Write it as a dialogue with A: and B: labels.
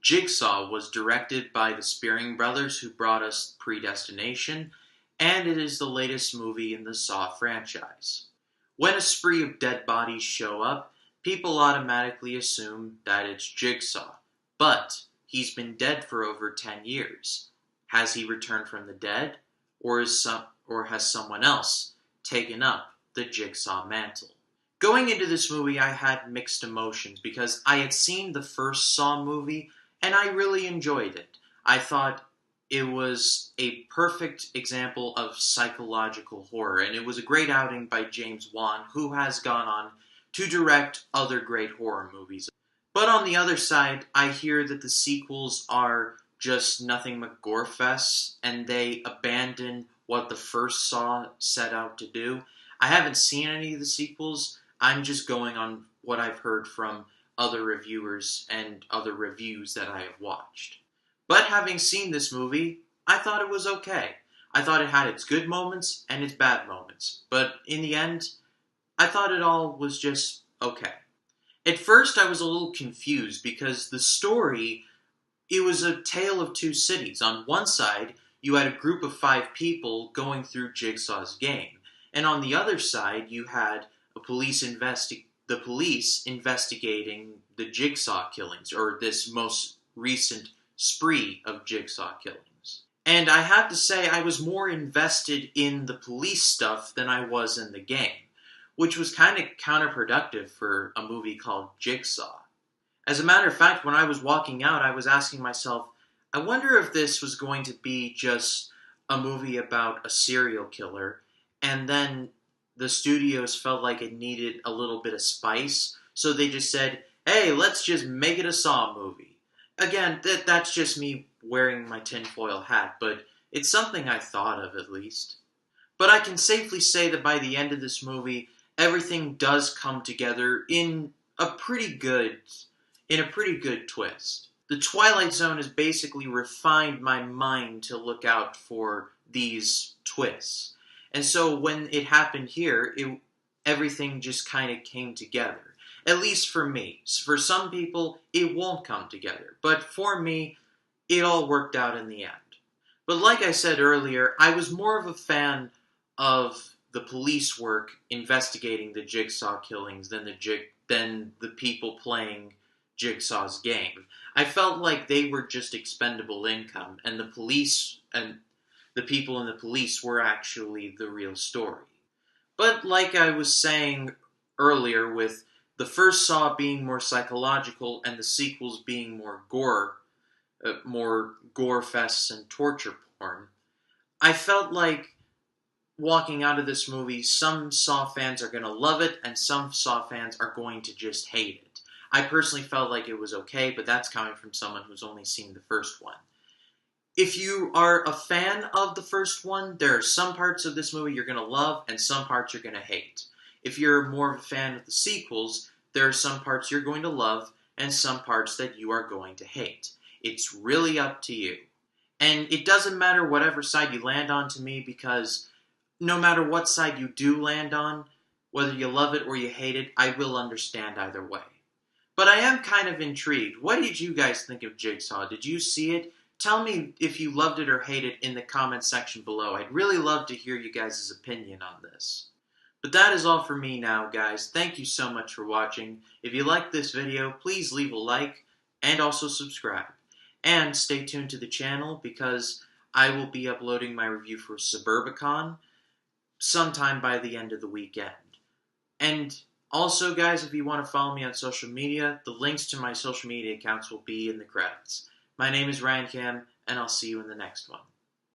A: Jigsaw was directed by the Spearing brothers who brought us Predestination, and it is the latest movie in the Saw franchise. When a spree of dead bodies show up, people automatically assume that it's Jigsaw. But he's been dead for over 10 years. Has he returned from the dead, or has someone else taken up the Jigsaw mantle? Going into this movie, I had mixed emotions because I had seen the first Saw movie and I really enjoyed it. I thought it was a perfect example of psychological horror, and it was a great outing by James Wan, who has gone on to direct other great horror movies. But on the other side, I hear that the sequels are just nothing but gore fests, and they abandon what the first Saw set out to do. I haven't seen any of the sequels. I'm just going on what I've heard from other reviewers and other reviews that I have watched. But having seen this movie, I thought it was okay. I thought it had its good moments and its bad moments. But in the end, I thought it all was just okay. At first, I was a little confused because the story, it was a tale of two cities. On one side, you had a group of 5 people going through Jigsaw's game. And on the other side, you had the police investigating the Jigsaw killings, or this most recent spree of Jigsaw killings. And I have to say, I was more invested in the police stuff than I was in the game, which was kind of counterproductive for a movie called Jigsaw. As a matter of fact, when I was walking out, I was asking myself, I wonder if this was going to be just a movie about a serial killer, and then the studios felt like it needed a little bit of spice, so they just said, hey, let's just make it a Saw movie. Again, that's just me wearing my tinfoil hat, but it's something I thought of at least. But I can safely say that by the end of this movie, everything does come together in a pretty good twist. The Twilight Zone has basically refined my mind to look out for these twists. And so when it happened here, everything just kind of came together. At least for me. For some people, it won't come together. But for me, it all worked out in the end. But like I said earlier, I was more of a fan of the police work investigating the Jigsaw killings than the people playing Jigsaw's game. I felt like they were just expendable income, and the police and the people in the police were actually the real story. But like I was saying earlier, with the first Saw being more psychological and the sequels being more gore fests and torture porn, I felt like walking out of this movie, some Saw fans are going to love it and some Saw fans are going to just hate it. I personally felt like it was okay, but that's coming from someone who's only seen the first one. If you are a fan of the first one, there are some parts of this movie you're going to love and some parts you're going to hate. If you're more of a fan of the sequels, there are some parts you're going to love and some parts that you are going to hate. It's really up to you. And it doesn't matter whatever side you land on to me, because no matter what side you do land on, whether you love it or you hate it, I will understand either way. But I am kind of intrigued. What did you guys think of Jigsaw? Did you see it? Tell me if you loved it or hated it in the comment section below. I'd really love to hear you guys' opinion on this. But that is all for me now, guys. Thank you so much for watching. If you liked this video, please leave a like and also subscribe. And stay tuned to the channel because I will be uploading my review for Suburbicon sometime by the end of the weekend. And also, guys, if you want to follow me on social media, the links to my social media accounts will be in the credits. My name is Ryan Cam, and I'll see you in the next one.